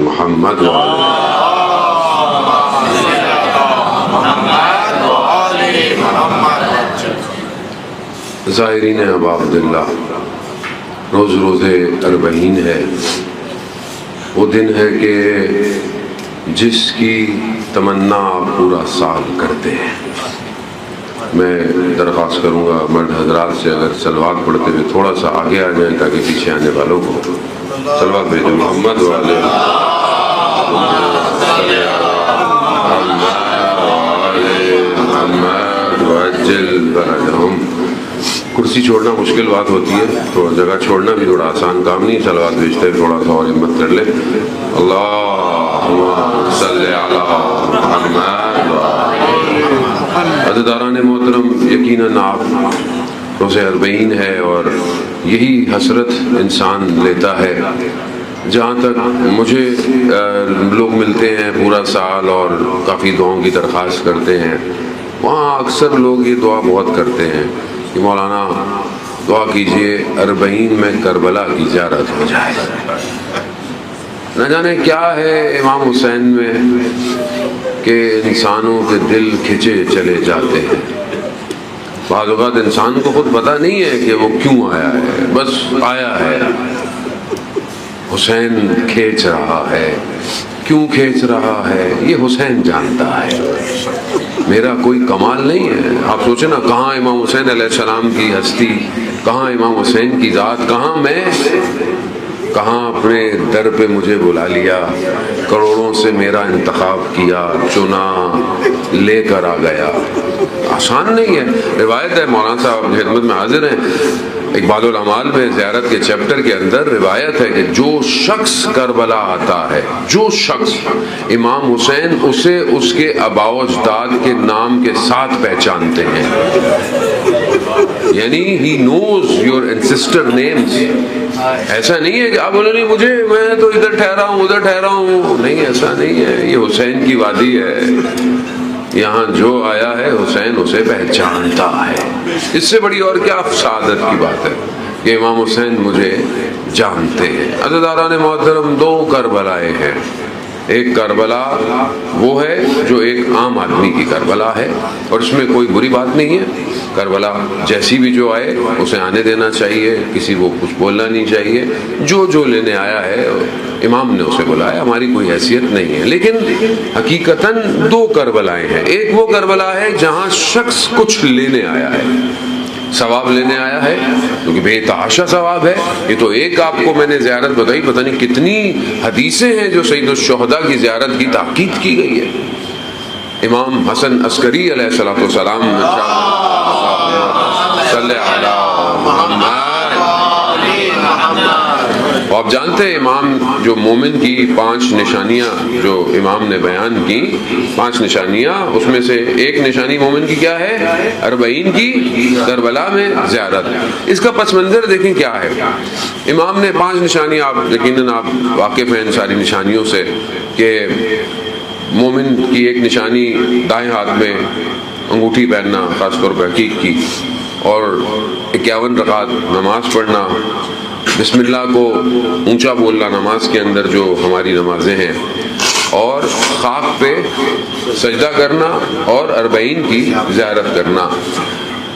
محمد زائرین ابا عبداللہ، روز اربعین ہے، وہ دن ہے کہ جس کی تمنا آپ پورا سال کرتے ہیں۔ میں درخواست کروں گا مرد حضرات سے اگر صلوات پڑھتے ہوئے تھوڑا سا آگے آ جائیں تاکہ پیچھے آنے والوں کو صلوات بھیجیں۔ محمد والے محمد وجل فرجہم۔ کرسی چھوڑنا مشکل بات ہوتی ہے، تھوڑا جگہ چھوڑنا بھی تھوڑا آسان کام نہیں۔ صلوات بھیجتے تھوڑا سا اور ہمت کر لیں۔ اللہم صلی علی محمد۔ عزیزان محترم، یقیناً آپ روزہ اربعین ہے اور یہی حسرت انسان لیتا ہے۔ جہاں تک مجھے لوگ ملتے ہیں پورا سال اور کافی دعاؤں کی درخواست کرتے ہیں، وہاں اکثر لوگ یہ دعا بہت کرتے ہیں کہ مولانا دعا کیجئے اربعین میں کربلا کی زیارت ہو جائے۔ نہ جانے کیا ہے امام حسین میں کہ انسانوں کے دل کھچے چلے جاتے ہیں۔ بعض اوقات انسان کو خود پتہ نہیں ہے کہ وہ کیوں آیا ہے، بس آیا ہے۔ حسین کھینچ رہا ہے، کیوں کھینچ رہا ہے یہ حسین جانتا ہے، میرا کوئی کمال نہیں ہے۔ آپ سوچیں نا، کہاں امام حسین علیہ السلام کی ہستی، کہاں امام حسین کی ذات، کہاں میں، کہاں اپنے در پہ مجھے بلا لیا، کروڑوں سے میرا انتخاب کیا، چنا، لے کر آ گیا۔ آسان نہیں ہے۔ روایت ہے، مولانا صاحب کی خدمت میں حاضر ہیں، اقبال الاعمال میں زیارت کے چیپٹر کے اندر روایت ہے کہ جو شخص کربلا آتا ہے، جو شخص امام حسین اسے اس کے آباء و اجداد کے نام کے ساتھ پہچانتے ہیں، یعنی he knows your ancestor names۔ ایسا نہیں ہے کہ آپ بولے نہیں مجھے، میں تو ادھر ٹھہرا ہوں ادھر ٹھہرا ہوں، نہیں، ایسا نہیں ہے۔ یہ حسین کی وادی ہے، یہاں جو آیا ہے حسین اسے پہچانتا ہے۔ اس سے بڑی اور کیا سعادت کی بات ہے کہ امام حسین مجھے جانتے ہیں۔ عزیزان محترم، دو کربلائے ہیں۔ ایک کربلا وہ ہے جو ایک عام آدمی کی کربلا ہے، اور اس میں کوئی بری بات نہیں ہے۔ کربلا جیسی بھی جو آئے اسے آنے دینا چاہیے، کسی کو کچھ بولنا نہیں چاہیے۔ جو لینے آیا ہے امام نے اسے بلایا، ہماری کوئی حیثیت نہیں ہے۔ لیکن حقیقتاً دو کربلائیں ہیں۔ ایک وہ کربلا ہے جہاں شخص کچھ لینے آیا ہے، ثواب لینے آیا ہے، کیونکہ بے تحاشا ثواب ہے۔ یہ تو ایک آپ کو میں نے زیارت بتائی، پتہ نہیں کتنی حدیثیں ہیں جو سید الشہداء کی زیارت کی تاکید کی گئی ہے۔ امام حسن عسکری علیہ السلام صلی علی محمد۔ آپ جانتے ہیں امام جو مومن کی 5 نشانیاں جو امام نے بیان کی، 5 نشانیاں، اس میں سے ایک نشانی مومن کی کیا ہے؟ اربعین کی کربلا میں زیارت۔ اس کا پس منظر دیکھیں کیا ہے۔ امام نے 5 نشانیاں، آپ یقیناً آپ واقف ہیں ان ساری نشانیوں سے، کہ مومن کی ایک نشانی دائیں ہاتھ میں انگوٹھی پہننا، خاص طور پہ عقیق کی، اور 51 رکعت نماز پڑھنا، بسم اللہ کو اونچا بولنا نماز کے اندر جو ہماری نمازیں ہیں، اور خاک پہ سجدہ کرنا، اور اربعین کی زیارت کرنا۔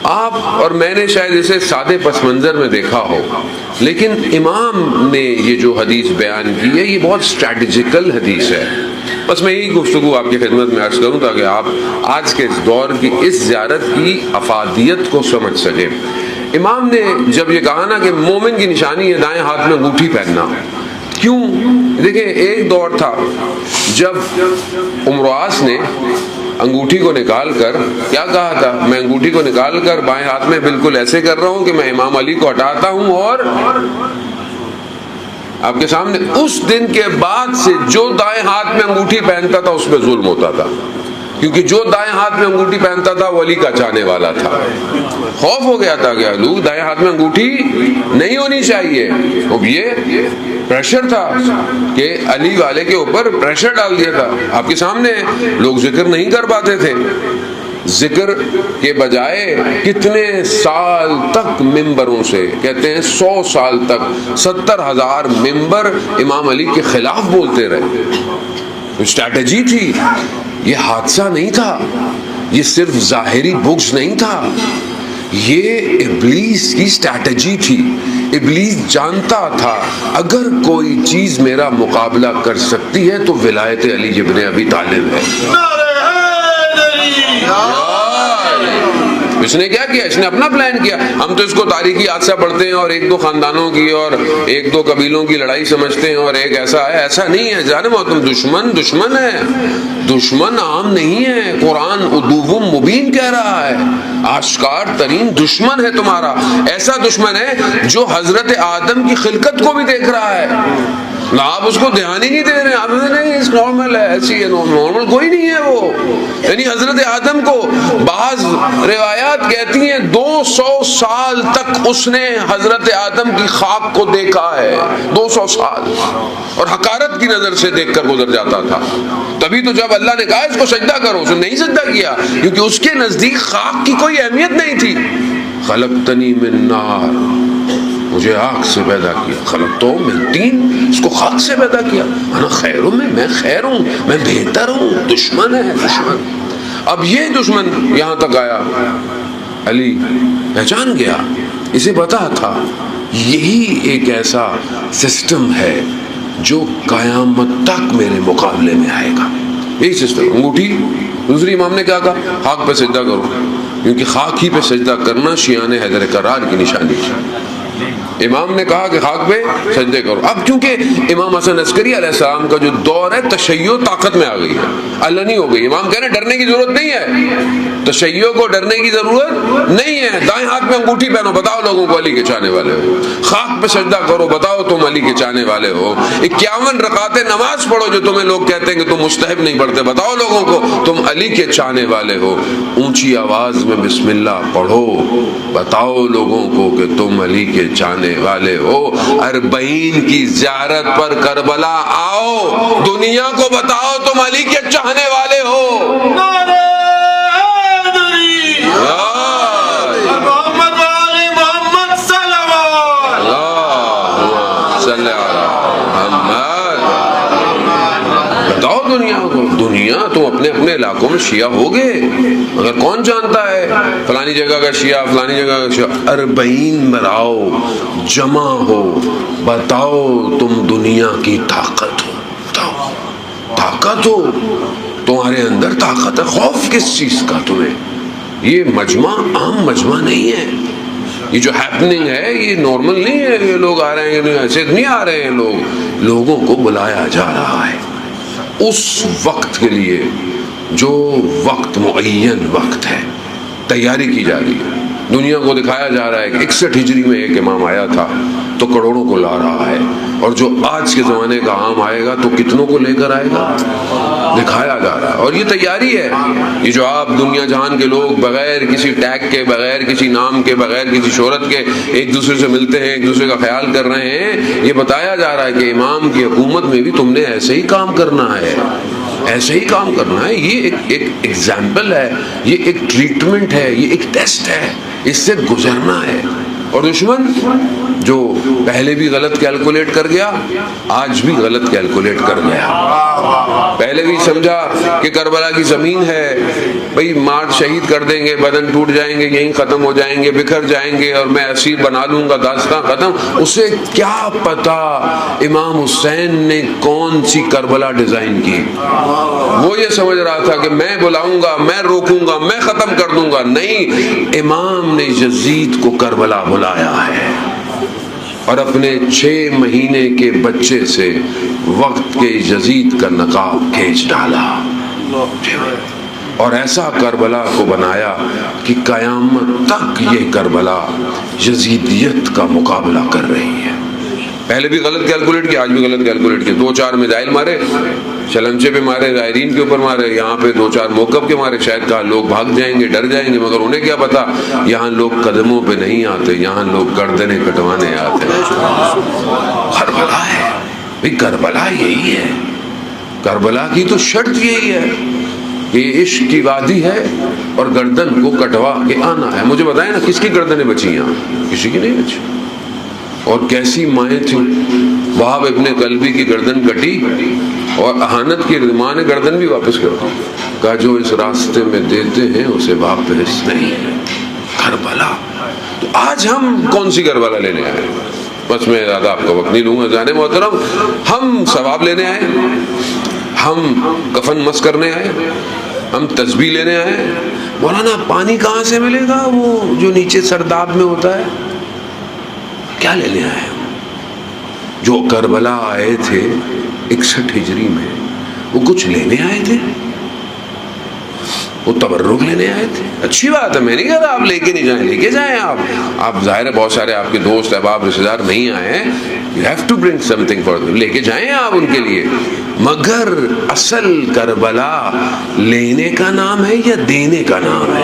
آپ اور میں نے شاید اسے سادے پس منظر میں دیکھا ہو، لیکن امام نے یہ جو حدیث بیان کی ہے یہ بہت اسٹریٹجیکل حدیث ہے۔ بس میں یہی گفتگو آپ کی خدمت میں عرض کروں تاکہ آپ آج کے اس دور کی اس زیارت کی افادیت کو سمجھ سکیں۔ امام نے جب یہ کہا نا کہ مومن کی نشانی ہے دائیں ہاتھ میں انگوٹھی پہننا، کیوں؟ دیکھیں، ایک دور تھا جب عمرواس نے انگوٹھی کو نکال کر کیا کہا تھا؟ میں انگوٹھی کو نکال کر بائیں ہاتھ میں بالکل ایسے کر رہا ہوں کہ میں امام علی کو ہٹاتا ہوں، اور آپ کے سامنے اس دن کے بعد سے جو دائیں ہاتھ میں انگوٹھی پہنتا تھا اس پہ ظلم ہوتا تھا، کیونکہ جو دائیں ہاتھ میں انگوٹھی پہنتا تھا وہ علی کا چاہنے والا تھا۔ خوف ہو گیا تھا کہ لوگ دائیں ہاتھ میں انگوٹھی نہیں ہونی چاہیے۔ اب یہ پریشر تھا کہ علی والے کے اوپر پریشر ڈال دیا تھا۔ آپ کے سامنے لوگ ذکر نہیں کر پاتے تھے، ذکر کے بجائے کتنے سال تک ممبروں سے، کہتے ہیں 100 سال تک 70,000 ممبر امام علی کے خلاف بولتے رہے. اسٹریٹجی تھی، یہ حادثہ نہیں تھا، یہ صرف ظاہری بغض نہیں تھا، یہ ابلیس کی اسٹریٹجی تھی. ابلیس جانتا تھا اگر کوئی چیز میرا مقابلہ کر سکتی ہے تو ولایت علی ابن ابی طالب ہے. اس نے کیا کیا؟ اس نے اپنا پلان کیا. ہم تو اس کو تاریخی حادثہ پڑھتے ہیں اور ایک دو خاندانوں کی اور ایک دو قبیلوں کی لڑائی سمجھتے ہیں اور ایک ایسا ہے. ایسا نہیں ہے جان محترم. دشمن ہے، دشمن عام نہیں ہے. قرآن عدو مبین کہہ رہا ہے، آشکار ترین دشمن ہے تمہارا. ایسا دشمن ہے جو حضرت آدم کی خلقت کو بھی دیکھ رہا ہے. آپ اس کو دھیان ہی نہیں دے رہے. آپ نہیں نارمل ہے، ایسی ہے، نارمل کوئی نہیں ہے وہ. یعنی حضرت آدم کو بعض روایات کہتی ہیں 200 سال تک اس نے حضرت آدم کی خاک کو دیکھا ہے. 200 سال، اور حقارت کی نظر سے دیکھ کر گزر جاتا تھا. تبھی تو جب اللہ نے کہا اس کو سجدہ کرو، اس نے نہیں سجدہ کیا، کیونکہ اس کے نزدیک خاک کی کوئی اہمیت نہیں تھی. خلقتنی من نار، مجھے آگ سے پیدا کیا. خلقتو من طین، اس کو خاک سے پیدا کیا. انا خیر میں خیر ہوں، میں بہتر ہوں. دشمن ہے دشمن. اب یہ دشمن یہاں تک آیا. علی پہچان گیا، اسے پتا تھا یہی ایک ایسا سسٹم ہے جو قیامت تک میرے مقابلے میں آئے گا. یہی سسٹم. انگوٹھی. دوسری امام نے کیا کہا؟ خاک پہ سجدہ کرو، کیونکہ خاک ہی پہ سجدہ کرنا شیعان حیدر کرار کی نشانی ہے. امام نے کہا کہ خاک پہ سجدے کرو. اب کیونکہ امام حسن عسکری علیہ السلام کا جو دور ہے تشیع طاقت میں آ گئی ہے، علنی ہو گئی. امام کہہ رہے ڈرنے کی ضرورت نہیں ہے، تشیع کو ڈرنے کی ضرورت نہیں ہے. دائیں ہاتھ میں انگوٹھی پہنو، بتاؤ لوگوں کو علی کے چاہنے والے ہو. خاک پہ سجدہ کرو، بتاؤ تم علی کے چاہنے والے ہو. 51 رکعتیں نماز پڑھو جو تمہیں لوگ کہتے ہیں کہ تم مستحب نہیں پڑھتے، بتاؤ لوگوں کو تم علی کے چاہنے والے ہو. اونچی آواز میں بسم اللہ پڑھو، بتاؤ لوگوں کو کہ تم علی کے چاہنے والے ہو. 40 کی زیارت پر کربلا آؤ، دنیا کو بتاؤ تم علی کے چاہنے والے ہو. بتاؤ دنیا کو. دنیا تم اپنے اپنے علاقوں میں شیعہ ہو گئے، مگر کون جانتا ہے فلانی جگہ کا شیعہ، فلانی جگہ کا شیعہ. 40 بناؤ، جمع ہو، بتاؤ تم دنیا کی طاقت ہو. بتاؤ طاقت ہو، تمہارے اندر طاقت ہے. خوف کس چیز کا تمہیں؟ یہ مجمع عام مجمع نہیں ہے. یہ جو ہیپننگ ہے یہ نارمل نہیں ہے. یہ لوگ آ رہے ہیں، ایسے نہیں آ رہے ہیں. لوگوں کو بلایا جا رہا ہے اس وقت کے لیے جو وقت معین وقت ہے. تیاری کی جا رہی ہے. دنیا کو دکھایا جا رہا ہے کہ 61 ہجری میں ایک امام آیا تھا تو کروڑوں کو لا رہا ہے، اور جو آج کے زمانے کا عام آئے گا تو کتنوں کو لے کر آئے گا، دکھایا جا رہا ہے. اور یہ تیاری ہے. یہ جو آپ دنیا جہان کے لوگ بغیر کسی ٹیگ کے، بغیر کسی نام کے، بغیر کسی شہرت کے ایک دوسرے سے ملتے ہیں، ایک دوسرے کا خیال کر رہے ہیں، یہ بتایا جا رہا ہے کہ امام کی حکومت میں بھی تم نے ایسے ہی کام کرنا ہے، ایسے ہی کام کرنا ہے. یہ ایک ایگزامپل ہے، یہ ایک ٹریٹمنٹ ہے، یہ ایک ٹیسٹ ہے، اس سے گزرنا ہے. اور دشمن جو پہلے بھی غلط کیلکولیٹ کر گیا، آج بھی غلط کیلکولیٹ کر گیا. پہلے بھی سمجھا کہ کربلا کی زمین ہے، بھئی مار شہید کر دیں گے، بدن ٹوٹ جائیں گے، یہیں ختم ہو جائیں گے، بکھر جائیں گے، اور میں اسیر بنا لوں گا، داستان ختم. اسے کیا پتا امام حسین نے کون سی کربلا ڈیزائن کی. وہ یہ سمجھ رہا تھا کہ میں بلاؤں گا، میں روکوں گا، میں ختم کر دوں گا. نہیں، امام نے یزید کو کربلا بلایا ہے اور اپنے 6 مہینے کے بچے سے وقت کے یزید کا نقاب کھینچ ڈالا اور ایسا کربلا کو بنایا کہ قیامت تک یہ کربلا یزیدیت کا مقابلہ کر رہی ہے. پہلے بھی غلط کیلکولیٹ کیا، آج بھی غلط کیلکولیٹ کیا. 2-4 میزائل مارے، چلمچے پہ مارے، زائرین کے اوپر مارے، یہاں پہ 2-4 موقف کے مارے. شاید کہا لوگ بھاگ جائیں گے، ڈر جائیں گے، مگر انہیں کیا پتا یہاں لوگ قدموں پہ نہیں آتے، یہاں لوگ گردنیں کٹوانے آتے ہیں. کربلا ہے بھئی، کربلا یہی ہے. کربلا کی تو شرط یہی ہے یہ عشق کی وادی ہے اور گردن کو کٹوا کے آنا ہے. مجھے بتائیں نا کس کی گردنیں بچی یہاں؟ کسی کی نہیں بچی. اور کیسی مائیں تھیں. وہاب ابن کلبی کی گردن کٹی اور اہانت کی ماں نے گردن بھی واپس کر دی. کہا جو اس راستے میں دیتے ہیں اسے واپس نہیں. کربلا. تو آج ہم کون سی کربلا لینے آئے؟ بس میں زیادہ آپ کا وقت نہیں لوں گا جانے محترم. ہم ثواب لینے آئے, ہم کفن مس کرنے آئے, ہم تسبیح لینے آئے. مولانا پانی کہاں سے ملے گا وہ جو نیچے سرداب میں ہوتا ہے؟ کیا لینے آئے ہم؟ جو کربلا آئے تھے 61 ہجری میں, وہ کچھ لینے آئے تھے؟ وہ تبرک لینے آئے تھے. اچھی بات ہے, میں نہیں کہہ رہا آپ لے کے نہیں جائیں, لے کے جائیں آپ ظاہر ہے بہت سارے آپ کے دوست احباب رشتے دار نہیں آئے ہیں, you have to bring something for them, لے کے جائیں آپ ان کے لیے. مگر اصل کربلا لینے کا نام ہے یا دینے کا نام ہے؟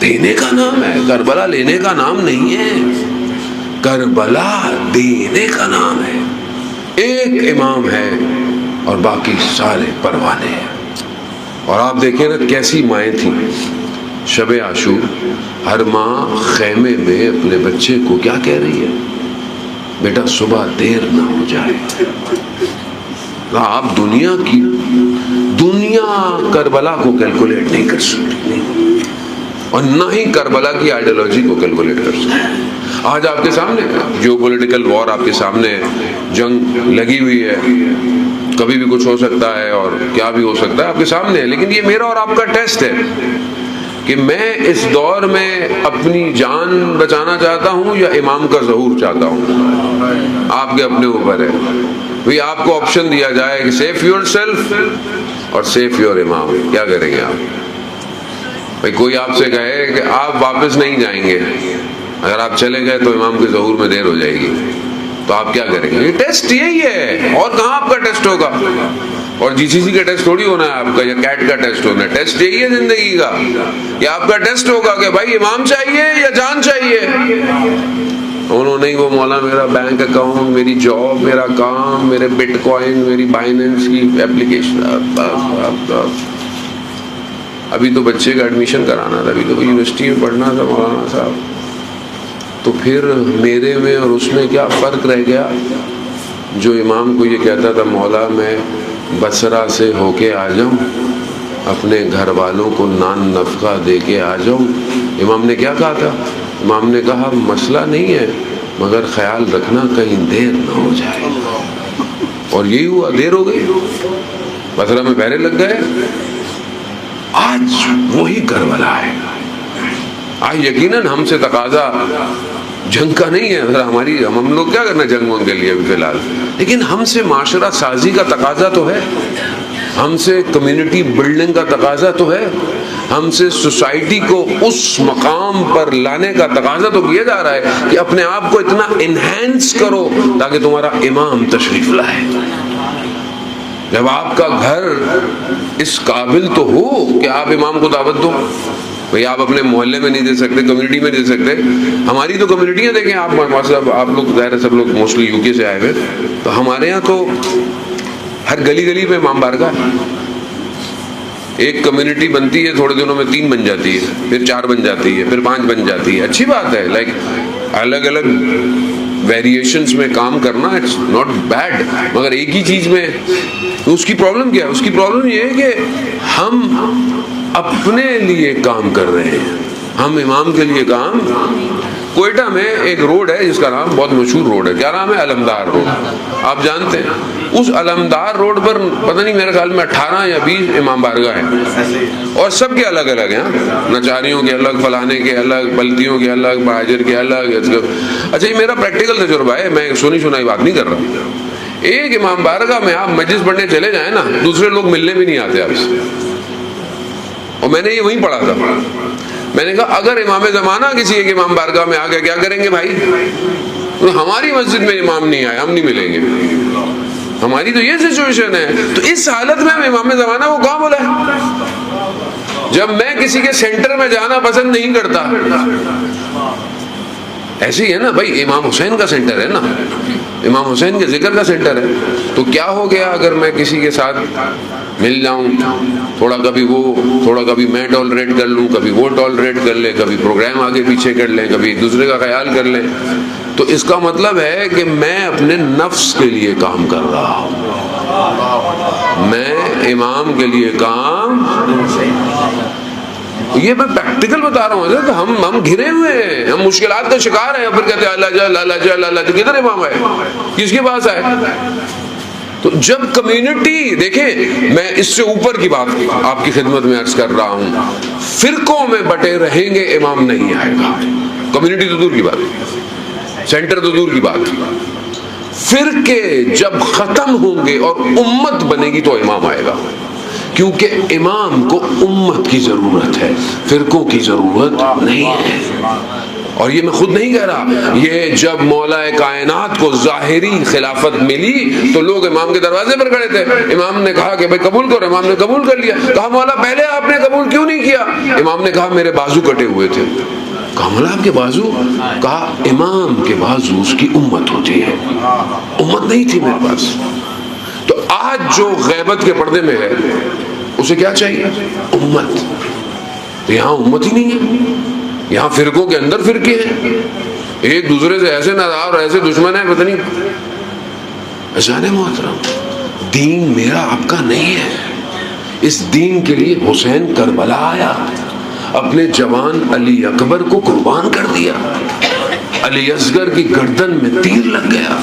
دینے کا نام ہے. کربلا لینے کا نام نہیں ہے, کربلا دینے کا نام ہے. ایک امام ہے اور باقی سارے پروانے ہیں. اور آپ دیکھیں نا کیسی مائیں تھیں. شب عاشور ہر ماں خیمے میں اپنے بچے کو کیا کہہ رہی ہے؟ بیٹا صبح دیر نہ ہو جائے. آپ دنیا کربلا کو کیلکولیٹ نہیں کر سکتے اور نہ ہی کربلا کی آئیڈیالوجی کو کیلکولیٹ کر سکتے. آج آپ کے سامنے جو پولیٹیکل وار آپ کے سامنے جنگ لگی ہوئی ہے, کبھی بھی کچھ ہو سکتا ہے اور کیا بھی ہو سکتا ہے آپ کے سامنے ہے. لیکن یہ میرا اور آپ کا ٹیسٹ ہے کہ میں اس دور میں اپنی جان بچانا چاہتا ہوں یا امام کا ظہور چاہتا ہوں. آپ کے اپنے اوپر ہے. بھئی آپ کو آپشن دیا جائے کہ سیف یور سیلف اور سیف یور امام, کیا کریں گے آپ؟ بھئی کوئی آپ سے کہے کہ آپ واپس نہیں جائیں گے, اگر آپ چلے گئے تو امام کے ظہور میں دیر ہو جائے گی, تو آپ کیا کریں گے؟ یہ ٹیسٹ یہی ہے, اور کہاں آپ کا ٹیسٹ ہوگا؟ اور جی سی سی کا ٹیسٹ تھوڑی ہونا ہے آپ کا, یا کیٹ کا ٹیسٹ ہونا ہے. ٹیسٹ یہی ہے زندگی کا, کہ آپ کا ٹیسٹ ہوگا کہ بھائی امام چاہیے یا جان چاہیے. انہوں نے وہ مولا میرا بینک اکاؤنٹ, میری جاب, میرا کام, میرے بٹ کوائن, میری بائننس کی ایپلیکیشن. ابھی تو بچے کا ایڈمیشن کرانا تھا, ابھی تو یونیورسٹی میں پڑھنا تھا مولانا صاحب. تو پھر میرے میں اور اس میں کیا فرق رہ گیا؟ جو امام کو یہ کہتا تھا مولا میں بصرہ سے ہو کے آ جاؤں, اپنے گھر والوں کو نان نفقہ دے کے آ جاؤں, امام نے کیا کہا تھا؟ امام نے کہا مسئلہ نہیں ہے, مگر خیال رکھنا کہیں دیر نہ ہو جائے. اور یہی ہوا, دیر ہو گئی, بصرہ میں پہرے لگ گئے. آج وہی کربلا ہے. آج یقیناً ہم سے تقاضا جنگ کا نہیں ہے, ہم لوگ کیا کرنا جنگ کے لیے ابھی فی الحال, لیکن ہم سے معاشرہ سازی کا تقاضا تو ہے, ہم سے کمیونٹی بلڈنگ کا تقاضا تو ہے, ہم سے سوسائٹی کو اس مقام پر لانے کا تقاضا تو کیا جا رہا ہے کہ اپنے آپ کو اتنا انہینس کرو تاکہ تمہارا امام تشریف لائے. جب آپ کا گھر اس قابل تو ہو کہ آپ امام کو دعوت دو. بھئی آپ اپنے محلے میں نہیں دے سکتے, کمیونٹی میں دے سکتے. ہماری تو کمیونٹیاں دیکھیں آپ لوگ ظاہر ہے سب لوگ موسٹلی یو کے سے آئے ہوئے, تو ہمارے ہاں تو ہر گلی گلی میں امام بارگاہ ہے. ایک کمیونٹی بنتی ہے, تھوڑے دنوں میں 3 بن جاتی ہے, پھر 4 بن جاتی ہے, پھر 5 بن جاتی ہے. اچھی بات ہے, لائک الگ الگ ویریشنز میں کام کرنا اٹس ناٹ بیڈ, مگر ایک ہی چیز میں اس کی پرابلم کیا ہے؟ اس کی پرابلم یہ ہے کہ ہم اپنے لیے کام کر رہے ہیں, ہم امام کے لیے کام. کوئٹہ میں ایک روڈ ہے جس کا نام بہت مشہور روڈ ہے, کیا نام ہے؟ علمدار روڈ. آپ جانتے ہیں اس علمدار روڈ پر پتہ نہیں میرے خیال میں 18 یا 20 امام بارگاہ ہیں, اور سب کے الگ الگ ہیں, نچاریوں کے الگ, فلانے کے الگ, بلتیوں کے الگ, بہاجر کے الگ. اچھا یہ میرا پریکٹیکل تجربہ ہے, میں سنی سنائی بات نہیں کر رہا. ایک امام بارگاہ میں آپ مجلس پڑھنے چلے جائیں نا, دوسرے لوگ ملنے بھی نہیں آتے آپ سے. اور میں نے یہ وہیں پڑھا تھا. میں نے کہا اگر امام زمانہ کسی ایک امام بارگاہ میں آ گیا کیا کریں گے بھائی؟ ہماری مسجد میں امام نہیں آئے, ہم نہیں ملیں گے. ہماری تو یہ سچویشن ہے. تو اس حالت میں امام زمانہ کو کہاں بولا ہے؟ جب میں کسی کے سینٹر میں جانا پسند نہیں کرتا, ایسے ہی ہے نا بھائی, امام حسین کا سینٹر ہے نا, امام حسین کے ذکر کا سینٹر ہے, تو کیا ہو گیا اگر میں کسی کے ساتھ مل جاؤں، تھوڑا کبھی وہ، تھوڑا کبھی میں ٹالریٹ کر لوں، کبھی وہ ٹالریٹ کر لے، کبھی پروگرام آگے پیچھے کر لیں، کبھی ایک دوسرے کا خیال کر لیں. تو اس کا مطلب ہے کہ میں اپنے نفس کے لیے کام کر رہا ہوں، میں امام کے لیے کام. یہ میں پریکٹیکل بتا رہا ہوں حضرت. ہم گھرے ہوئے ہیں، ہم مشکلات کا شکار ہیں، پھر کہتے ہیں اللہ جل اللہ جل اللہ جل. کدھر امام ہے؟ کس کے پاس ہے؟ تو جب کمیونٹی دیکھیں، میں اس سے اوپر کی بات آپ کی خدمت میں عرض کر رہا ہوں، فرقوں میں بٹے رہیں گے امام نہیں آئے گا. کمیونٹی تو دور کی بات، سینٹر تو دور کی بات، فرقے جب ختم ہوں گے اور امت بنے گی تو امام آئے گا. کیونکہ امام کو امت کی ضرورت ہے، فرقوں کی ضرورت نہیں ہے. اور یہ میں خود نہیں کہہ رہا، یہ جب مولا کائنات کو ظاہری خلافت ملی تو لوگ امام کے دروازے پر کھڑے تھے. امام نے کہا کہ بھائی قبول کرو، امام نے قبول کر لیا. کہا مولا پہلے آپ نے قبول کیوں نہیں کیا؟ امام نے کہا میرے بازو کٹے ہوئے تھے. کہا مولا آپ کے بازو؟ کہا امام کے بازو اس کی امت ہوتی ہے، امت نہیں تھی میرے پاس. تو آج جو غیبت کے پردے میں ہے اسے کیا چاہیے؟ امت. تو یہاں امت ہی نہیں ہے، یہاں فرقوں کے اندر فرقے ہیں، ایک دوسرے سے ایسے ناراض اور ایسے دشمن ہیں، پتہ نہیں. اذان محترم، دین میرا آپ کا نہیں ہے. اس دین کے لیے حسین کربلا آیا، اپنے جوان علی اکبر کو قربان کر دیا. علی اصغر کی گردن میں تیر لگ گیا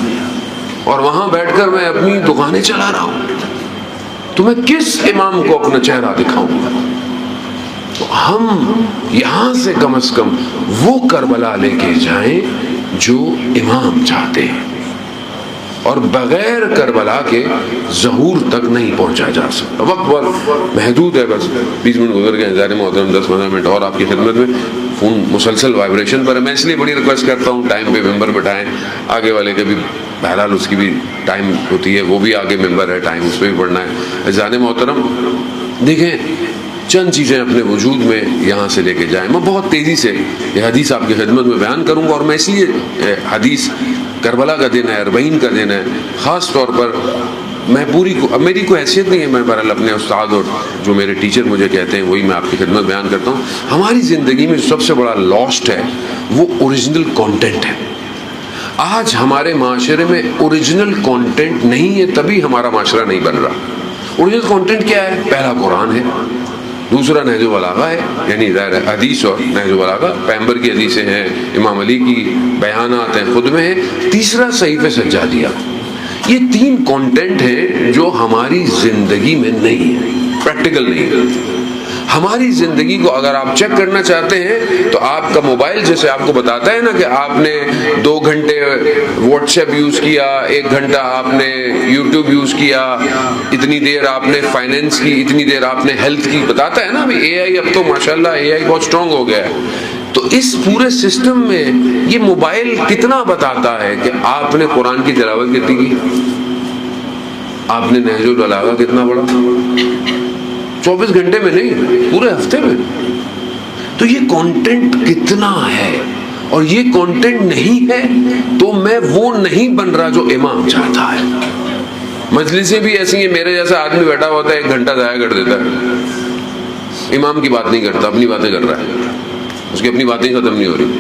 اور وہاں بیٹھ کر میں اپنی دکانیں چلا رہا ہوں. تو میں کس امام کو اپنا چہرہ دکھاؤں؟ تو ہم یہاں سے کم از کم وہ کربلا لے کے جائیں جو امام چاہتے ہیں، اور بغیر کربلا کے ظہور تک نہیں پہنچا جا سکتا. وقت بہت محدود ہے، بس 20 منٹ گزر گئے. ظاہر محترم 10-15 منٹ اور آپ کی خدمت میں. فون مسلسل وائبریشن پر ہے، میں اس لیے بڑی ریکویسٹ کرتا ہوں ٹائم پہ ممبر بٹھائیں. آگے والے کے بھی بہرحال اس کی بھی ٹائم ہوتی ہے، وہ بھی آگے ممبر ہے، ٹائم اس پہ بھی پڑھنا ہے. ظاہر محترم دیکھیں، چند چیزیں اپنے وجود میں یہاں سے لے کے جائیں. میں بہت تیزی سے یہ حدیث آپ کی خدمت میں بیان کروں گا، اور میں اس لیے حدیث کربلا کا دن ہے، اربعین کا دن ہے، خاص طور پر میں اب میری کوئی حیثیت نہیں ہے، میں بہرحال اپنے استاد اور جو میرے ٹیچر مجھے کہتے ہیں وہی میں آپ کی خدمت بیان کرتا ہوں. ہماری زندگی میں سب سے بڑا لاسٹ ہے وہ اوریجنل کانٹینٹ ہے. آج ہمارے معاشرے میں اوریجنل کانٹینٹ نہیں ہے، تبھی ہمارا معاشرہ نہیں بن رہا. اوریجنل کانٹینٹ کیا ہے؟ پہلا قرآن ہے، دوسرا نہج البلاغہ ہے، یعنی ظاہر حدیث اور نہج البلاغہ، پیغمبر کی حدیثیں ہیں، امام علی کی بیانات ہیں، خود میں ہیں. تیسرا صحیفہ سجادیہ. یہ 3 کانٹینٹ ہیں جو ہماری زندگی میں نہیں ہے، پریکٹیکل نہیں ہے. ہماری زندگی کو اگر آپ چیک کرنا چاہتے ہیں تو آپ کا موبائل جیسے آپ کو بتاتا ہے نا کہ آپ نے 2 گھنٹے واٹس ایپ یوز کیا، 1 گھنٹہ آپ نے یوٹیوب یوز کیا، اتنی دیر آپ نے فائنینس کی، اتنی دیر آپ نے ہیلتھ کی، بتاتا ہے نا. اے آئی اب تو ماشاءاللہ اے آئی بہت اسٹرانگ ہو گیا ہے. تو اس پورے سسٹم میں یہ موبائل کتنا بتاتا ہے کہ آپ نے قرآن کی تلاوت کتنی کی، آپ نے نہج البلاغہ کتنا پڑھا، 24 گھنٹے میں نہیں، پورے ہفتے میں. تو یہ کانٹینٹ کتنا ہے، اور یہ کانٹینٹ نہیں ہے تو میں وہ نہیں بن رہا جو امام چاہتا ہے. مجلسیں بھی ایسی ہیں، میرے جیسا آدمی بیٹھا ہوتا ہے 1 گھنٹہ ضائع کر دیتا ہے، امام کی بات نہیں کرتا، اپنی باتیں کر رہا ہے، اس کی اپنی باتیں ختم نہیں ہو رہی.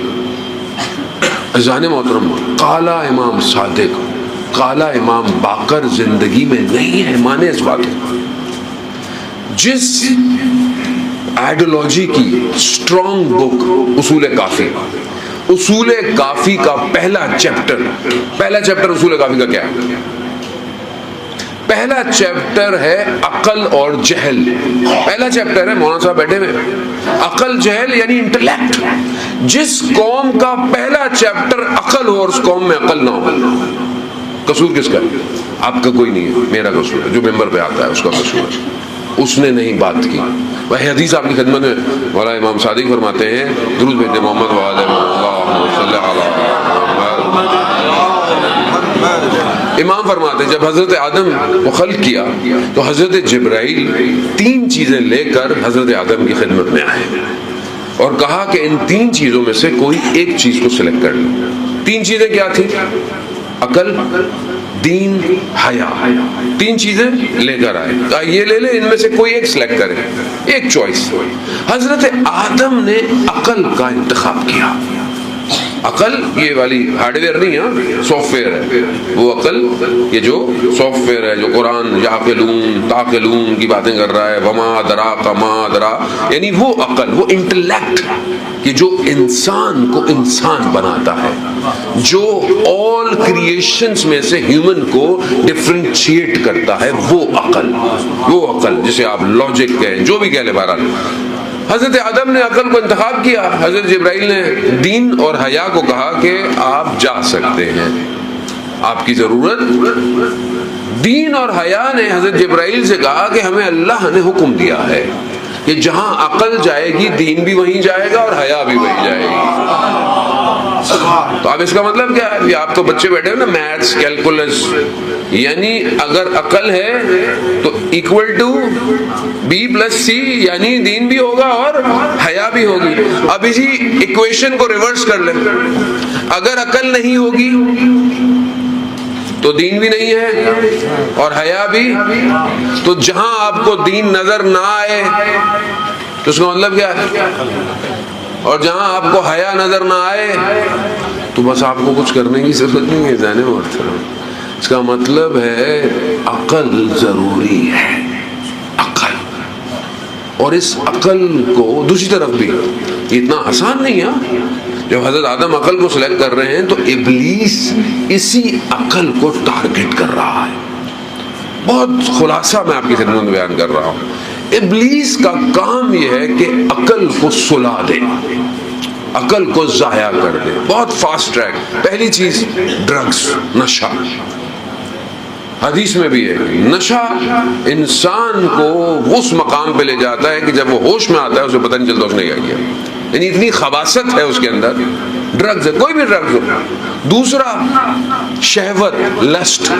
اذان محترم، کالا امام صادق، کالا امام باقر زندگی میں نہیں ہے. مانے اس بات کو، جس آئیڈیالوجی کی اسٹرانگ بک اصول کافی، اصول کافی کا پہلا چیپٹر اصول کافی کا کیا ہے؟ پہلا چیپٹر ہے عقل اور جہل. پہلا چیپٹر ہے، مولانا صاحب بیٹھے ہوئے، عقل جہل یعنی انٹلیکٹ. جس قوم کا پہلا چیپٹر عقل ہو اور اس قوم میں عقل نہ ہو، قصور کس کا ہے؟ آپ کا کوئی نہیں ہے، میرا قصور ہے. جو ممبر پہ آتا ہے اس کا قصور ہے، اس نے نہیں بات کی. وہی حدیث آپ کی خدمت میں مولانا امام صادق فرماتے ہیں، درود بھیجتے محمد وعلی اللہم صلی علی محمد. امام فرماتے ہیں جب حضرت آدم کو خلق کیا تو حضرت جبرائیل 3 چیزیں لے کر حضرت آدم کی خدمت میں آئے اور کہا کہ ان 3 چیزوں میں سے کوئی ایک چیز کو سلیکٹ کر لیں. 3 چیزیں کیا تھیں؟ عقل، دین، حیا، تین چیزیں لے کر آئے. یہ لے لیں، ان میں سے کوئی ایک سلیکٹ کرے، ایک چوائس. حضرت آدم نے عقل کا انتخاب کیا. عقل یہ والی ہارڈ ویئر نہیں ہے، سافٹ ویئر ہے. وہ عقل یہ جو سافٹ ویئر ہے، جو قرآن یعقلون تعقلون کی باتیں کر رہا ہے، وما ادراک ما ادرا، یعنی وہ عقل، وہ انٹلیکٹ کہ جو انسان کو انسان بناتا ہے، جو آل کریشنز میں سے ہیومن کو ڈفرینشیٹ کرتا ہے، وہ عقل جسے آپ لاجک کہیں، جو بھی کہہ لیں. بہرحال حضرت آدم نے عقل کو انتخاب کیا. حضرت جبرائیل نے دین اور حیا کو کہا کہ آپ جا سکتے ہیں، آپ کی ضرورت. دین اور حیا نے حضرت جبرائیل سے کہا کہ ہمیں اللہ نے حکم دیا ہے کہ جہاں عقل جائے گی دین بھی وہیں جائے گا اور حیا بھی وہیں جائے گی. تو اب اس کا مطلب کیا ہے؟ آپ تو بچے بیٹھے ہو نا، میتھس، کیلکولس، یعنی اگر عقل ہے تو ایکول ٹو بی پلس سی، یعنی دین بھی ہوگا اور حیا بھی ہوگی. اب اسی ایکویشن کو ریورس کر لیں، اگر عقل نہیں ہوگی تو دین بھی نہیں ہے اور حیا بھی. تو جہاں آپ کو دین نظر نہ آئے تو اس کا مطلب کیا ہے؟ اور جہاں آپ کو حیا نظر نہ آئے تو بس آپ کو کچھ کرنے کی ضرورت نہیں ہے. ذہن میں محترم، اس کا مطلب ہے عقل ضروری ہے. عقل، اور اس عقل کو دوسری طرف بھی یہ اتنا آسان نہیں ہے. جب حضرت آدم عقل کو سلیکٹ کر رہے ہیں تو ابلیس اسی عقل کو ٹارگٹ کر رہا ہے. بہت خلاصہ میں آپ کی خدمت میں بیان کر رہا ہوں. ابلیس کا کام یہ ہے کہ عقل کو سلا دے، عقل کو ضائع کر دے. بہت فاسٹ ٹریک. پہلی چیز ڈرگز، نشہ. حدیث میں بھی ہے نشہ انسان کو اس مقام پہ لے جاتا ہے کہ جب وہ ہوش میں آتا ہے اسے پتہ نہیں چلتا اس نے کیا کیا. یعنی اتنی خباثت ہے اس کے اندر. ڈرگز ہے، کوئی بھی ڈرگز ہو. دوسرا شہوت، لسٹ،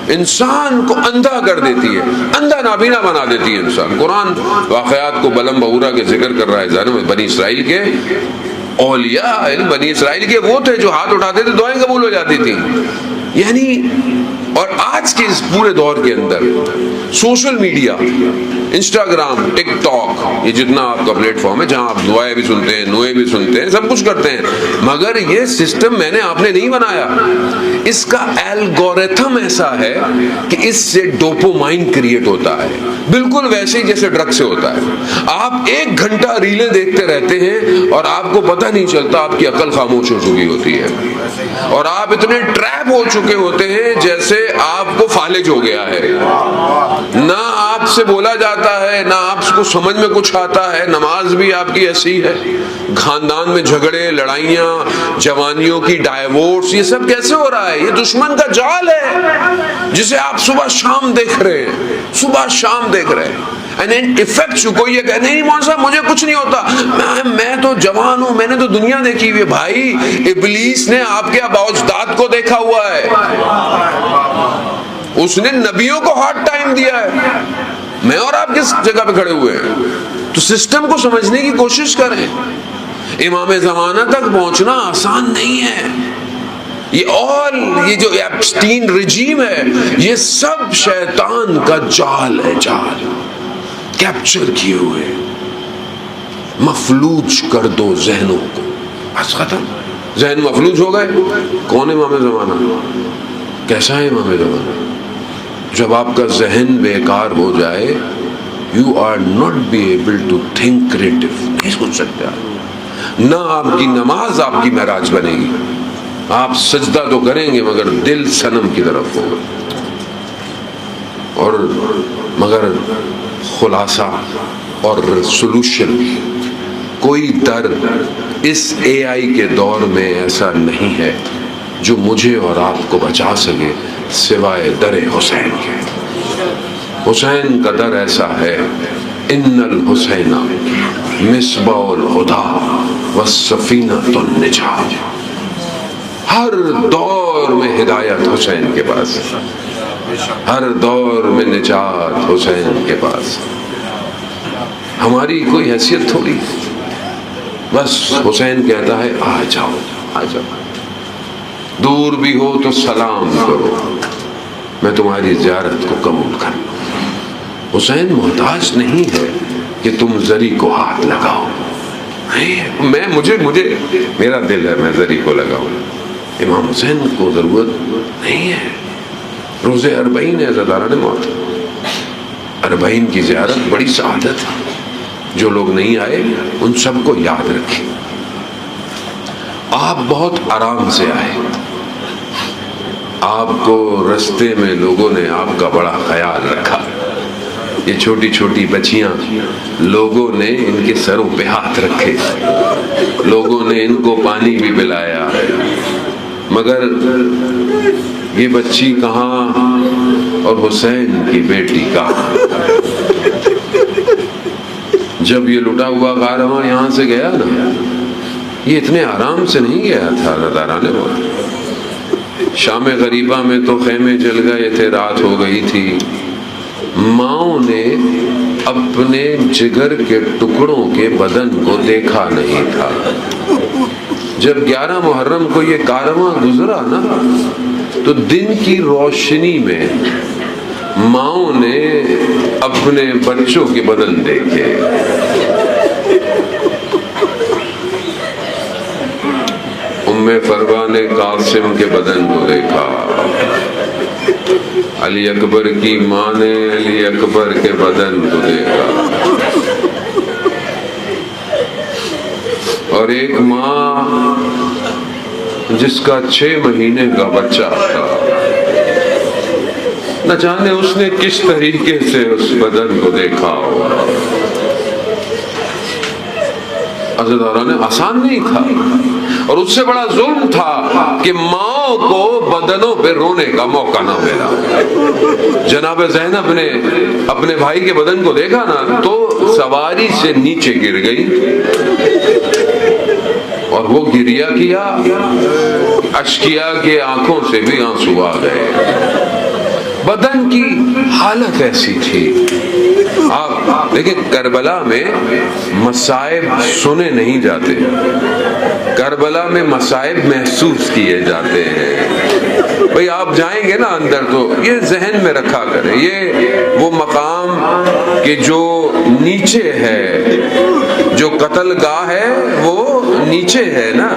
انسان کو اندھا کر دیتی ہے، اندھا نابینا بنا دیتی ہے انسان. قرآن واقعات کو بلم بہورا کے ذکر کر رہا ہے. بنی اسرائیل کے اولیاء، بنی اسرائیل کے وہ تھے جو ہاتھ اٹھاتے تھے دعائیں قبول ہو جاتی تھیں. یعنی اور آج کے اس پورے دور کے اندر سوشل میڈیا، انسٹاگرام، ٹک ٹاک، یہ جتنا آپ کا پلیٹ فارم ہے جہاں آپ دعائیں بھی سنتے ہیں، نوئے بھی سنتے ہیں، سب کچھ کرتے ہیں. مگر یہ سسٹم میں نے آپ نے نہیں بنایا. اس کا الگوریتھم ایسا ہے کہ اس سے ڈوپامائن کریٹ ہوتا ہے، بالکل ویسے ہی جیسے ڈرگ سے ہوتا ہے. آپ 1 گھنٹہ ریلیں دیکھتے رہتے ہیں اور آپ کو پتہ نہیں چلتا، آپ کی عقل خاموش ہو چکی ہوتی ہے اور آپ اتنے ٹریپ ہو چکے ہوتے ہیں جیسے آپ کو فالج ہو گیا ہے. نہ آپ سے بولا جاتا ہے، نہ آپ کو سمجھ میں کچھ آتا ہے. نماز بھی آپ کی ایسی ہے. خاندان میں جھگڑے، لڑائیاں، جوانیوں کی ڈائیورس، یہ سب کیسے ہو رہا ہے؟ یہ دشمن کا جال ہے جسے آپ صبح شام دیکھ رہے ہیں، صبح شام دیکھ رہے ہیں. کوئی یہ کہتے نہیں مولوی صاحب مجھے کچھ نہیں ہوتا، میں تو جوان ہوں، میں نے تو دنیا دیکھی ہوئی ہے. بھائی ابلیس نے آپ کے آباء و اجداد کو دیکھا ہوا ہے، اس نے نبیوں کو ہارڈ ٹائم دیا ہے. میں اور آپ کس جگہ پہ کھڑے ہوئے ہیں؟ تو سسٹم کو سمجھنے کی کوشش کریں. امام زمانہ تک پہنچنا آسان نہیں ہے. یہ جو ایپسٹین رجیم ہے یہ سب شیطان کا جال ہے. جال کیپچر کیے ہوئے، مفلوج کر دو ذہنوں کو، بس ختم. ذہن مفلوج ہو گئے. کون ہے امام زمانہ؟ کیسا ہے امام زمانہ؟ جب آپ کا ذہن بیکار ہو جائے، you are not be able to think creative، نہیں سوچ سکتے آپ. نہ آپ کی نماز آپ کی معراج بنے گی. آپ سجدہ تو کریں گے مگر دل صنم کی طرف ہوگا. اور مگر خلاصہ اور سولوشن، کوئی در اس اے آئی کے دور میں ایسا نہیں ہے جو مجھے اور آپ کو بچا سکے سوائے در حسین کے. حسین کا در ایسا ہے، ان الحسین مصباح الہدی والسفینۃ النجاۃ. ہر دور میں ہدایت حسین کے پاس، ہر دور میں نجات حسین کے پاس. ہماری کوئی حیثیت تھوڑی، بس حسین کہتا ہے آ جاؤ آ جاؤ. دور بھی ہو تو سلام کرو، میں تمہاری زیارت کو قبول کر لوں۔ حسین محتاج نہیں ہے کہ تم زری کو ہاتھ لگاؤ، مجھے میرا دل ہے میں زری کو لگاؤں، امام حسین کو ضرورت نہیں ہے۔ روزے اربعین ہے عزاداران موت، اربعین کی زیارت بڑی سعادت ہے۔ جو لوگ نہیں آئے ان سب کو یاد رکھیں۔ آپ بہت آرام سے آئے، آپ کو رستے میں لوگوں نے آپ کا بڑا خیال رکھا، یہ چھوٹی چھوٹی بچیاں لوگوں نے ان کے سروں پہ ہاتھ رکھے، لوگوں نے ان کو پانی بھی پلایا، مگر یہ بچی کہاں اور حسین کی بیٹی کہاں؟ جب یہ لٹا ہوا کارواں یہاں سے گیا نا، یہ اتنے آرام سے نہیں گیا تھا عزاداران موت۔ شام غریبہ میں تو خیمے جل گئے تھے، رات ہو گئی تھی، ماؤں نے اپنے جگر کے ٹکڑوں کے بدن کو دیکھا نہیں تھا۔ جب 11 محرم کو یہ کارواں گزرا نا، تو دن کی روشنی میں ماؤں نے اپنے بچوں کے بدن دیکھے۔ ام فروا نے قاسم کے بدن کو دیکھا، علی اکبر کی ماں نے علی اکبر کے بدن کو دیکھا، اور ایک ماں جس کا 6 مہینے کا بچہ تھا، نہ جانے اس نے کس طریقے سے اس بدن کو دیکھا ہوگا۔ عزاداران آسان نہیں تھا، اور اس سے بڑا ظلم تھا کہ ماں کو بدنوں پہ رونے کا موقع نہ ملا۔ جناب زینب نے اپنے بھائی کے بدن کو دیکھا نا، تو سواری سے نیچے گر گئی، اور وہ گریہ کیا، اشکیا کے آنکھوں سے بھی آنسو آ گئے۔ بدن کی حالت ایسی تھی۔ آپ دیکھیں کربلا میں مصائب سنے نہیں جاتے، کربلا میں مصائب محسوس کیے جاتے ہیں۔ بھئی آپ جائیں گے نا اندر تو یہ ذہن میں رکھا کریں، یہ وہ مقام کہ جو نیچے ہے، جو قتل گاہ ہے وہ نیچے ہے نا۔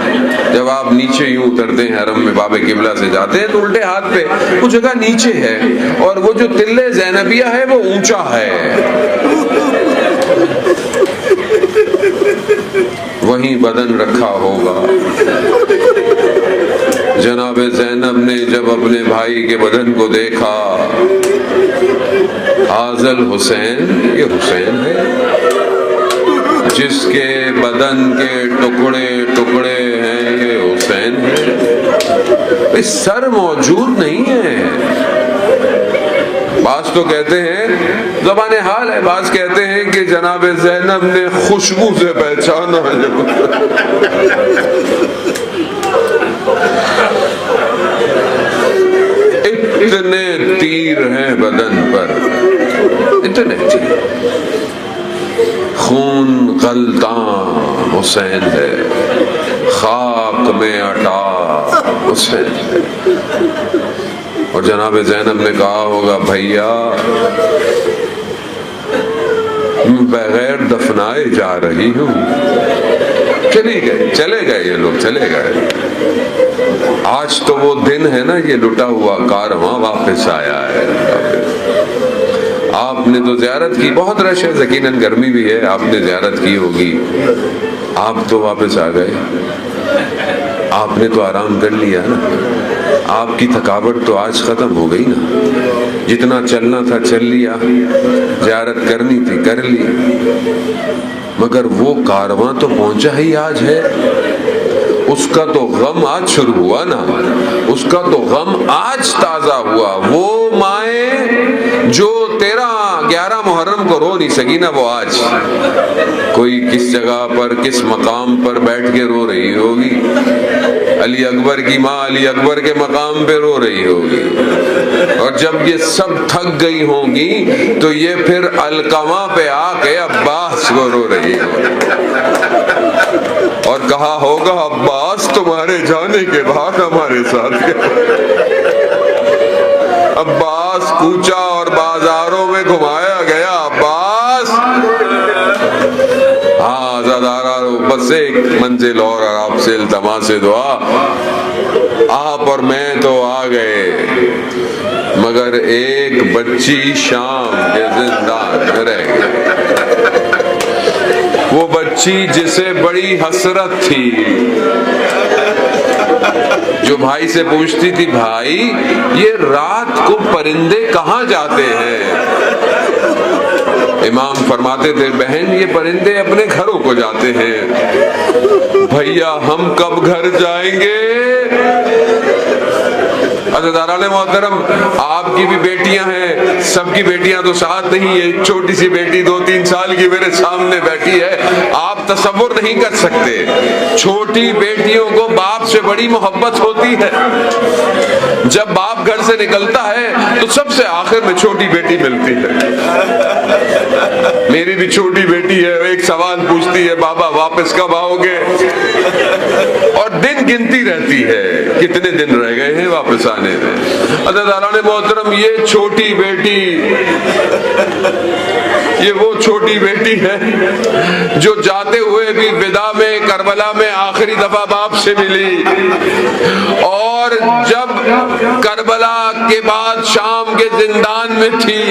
جب آپ نیچے یوں اترتے ہیں حرم میں باب قبلہ سے جاتے ہیں تو الٹے ہاتھ پہ وہ جگہ نیچے ہے، اور وہ جو تلے زینبیہ ہے وہ اونچا ہے، وہیں بدن رکھا ہوگا۔ جناب زینب نے جب اپنے بھائی کے بدن کو دیکھا، حاضل حسین، یہ حسین ہے جس کے بدن کے ٹکڑے ٹکڑے ہیں، یہ حسین ہے۔ سر موجود نہیں ہے۔ بعض تو کہتے ہیں، زبان حال ہے، بعض کہتے ہیں کہ جناب زینب نے خوشبو سے پہچانا۔ اتنے تیر ہیں بدن پر، اتنے تیر، خون غلطاں حسین ہے، خاک میں اٹا حسین ہے۔ اور جناب زینب نے کہا ہوگا، بھیا بغیر دفنائے جا رہی ہوں۔ چلے گئے یہ لوگ، چلے گئے۔ آج تو وہ دن ہے نا، یہ لٹا ہوا کارواں واپس آیا ہے۔ آپ نے تو زیارت کی، بہت رش ہے، یقیناً گرمی بھی ہے، آپ نے زیارت کی ہوگی، آپ تو واپس آ گئے، آپ نے تو آرام کر لیا نا، آپ کی تھکاوٹ تو آج ختم ہو گئی نا، جتنا چلنا تھا چل لیا، زیارت کرنی تھی کر لی، مگر وہ کارواں تو پہنچا ہی آج ہے، اس کا تو غم آج شروع ہوا نا، اس کا تو غم آج تازہ ہوا۔ وہ مائیں جو 11 محرم کو رو نہیں سکی نا، وہ آج کوئی کس جگہ پر کس مقام پر بیٹھ کے رو رہی ہوگی، علی اکبر کی ماں علی اکبر کے مقام پہ رو رہی ہوگی، اور جب یہ سب تھک گئی ہوں گی تو یہ پھر القمہ پہ آ کے عباس کو رو رہی ہوگی، اور کہا ہوگا، عباس تمہارے جانے کے بعد ہمارے ساتھ عباس کوچا اور بازاروں میں گھمایا گیا عباس، ہاں زدارا بس ایک منزل اور آپ سے التماس دعا، آپ اور میں تو آ گئے مگر ایک بچی شام کے زندان میں رہ گئی، وہ بچی جسے بڑی حسرت تھی، جو بھائی سے پوچھتی تھی بھائی یہ رات کو پرندے کہاں جاتے ہیں؟ امام فرماتے تھے بہن یہ پرندے اپنے گھروں کو جاتے ہیں، بھیا ہم کب گھر جائیں گے؟ عزیزان محترم، آپ کی بھی بیٹیاں ہیں، سب کی بیٹیاں تو ساتھ نہیں ہیں، چھوٹی سی بیٹی 2-3 سال کی میرے سامنے بیٹھی ہے، آپ تصور نہیں کر سکتے، چھوٹی بیٹیوں کو باپ سے بڑی محبت ہوتی ہے، جب باپ گھر سے نکلتا ہے تو سب سے آخر میں چھوٹی بیٹی ملتی ہے۔ میری بھی چھوٹی بیٹی ہے، ایک سوال پوچھتی ہے بابا واپس کب آؤ گے، اور دن گنتی رہتی ہے کتنے دن رہ گئے ہیں واپس آنے میں۔ عزیزان محترم، یہ چھوٹی بیٹی، یہ وہ چھوٹی بیٹی ہے جو جاتے ہوئے بھی ودا میں کربلا میں آخری دفعہ باپ سے ملی، اور جب کربلا کے بعد شام کے زندان میں تھی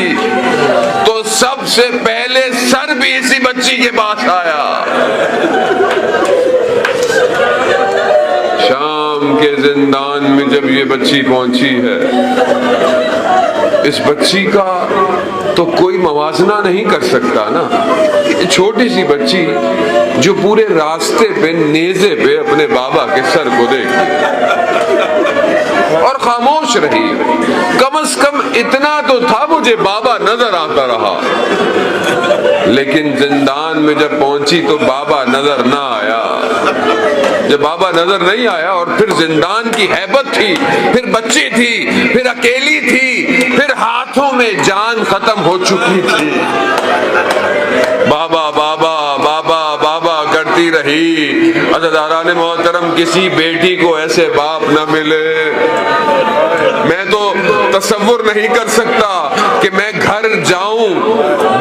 تو سب سے پہلے سر بھی اسی بچی کے پاس آیا۔ شام کے زندان میں جب یہ بچی پہنچی ہے، اس بچی کا تو کوئی موازنہ نہیں کر سکتا نا، یہ چھوٹی سی بچی جو پورے راستے پہ نیزے پہ اپنے بابا کے سر کو دیکھی اور خاموش رہی، کم از کم اتنا تو تھا مجھے بابا نظر آتا رہا، لیکن زندان میں جب پہنچی تو بابا نظر نہ آیا۔ جب بابا نظر نہیں آیا اور پھر زندان کی ہیبت تھی، پھر بچی تھی، پھر اکیلی تھی، پھر ہاتھوں میں جان ختم ہو چکی تھی، بابا بابا بابا بابا کرتی رہی۔ عزیزان محترم، کسی بیٹی کو ایسے باپ نہ ملے، میں تو تصور نہیں کر سکتا کہ میں گھر جاؤں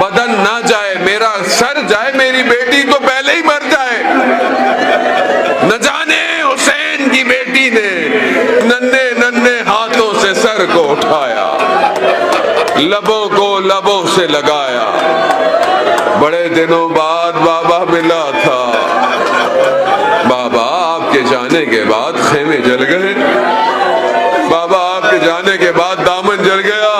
بدن نہ جائے، میرا سر جائے، میری بیٹی تو پہلے ہی مر جائے۔ نہ جانے حسین کی بیٹی نے ننھے ننھے ہاتھوں سے سر کو اٹھایا، لبوں کو لبوں سے لگایا، بڑے دنوں بعد بابا ملا تھا۔ بابا آپ کے جانے کے بعد خیمے جل گئے، بابا آپ کے جانے کے بعد دامن جل گیا،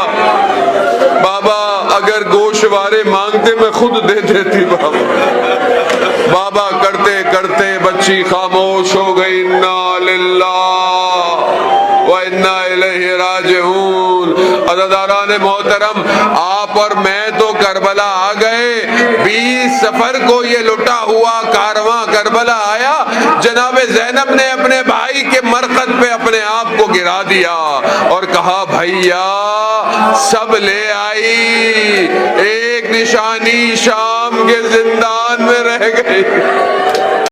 بابا اگر گوشوارے مانگتے میں خود دے دیتی بابا۔ بابا کرتے کرتے بچی خاموش ہو گئی۔ انا للہ و انا الیہ راجعون۔ عزیزان محترم، آپ اور میں تو کربلا آ گئے، 20 سفر کو یہ لٹا ہوا کارواں کربلا آیا، جناب زینب نے اپنے بھائی کے مرقد پہ اپنے آپ کو گرا دیا اور کہا بھیا سب لے آئی، ایک نشانی شام کے زندان میں رہ گئی۔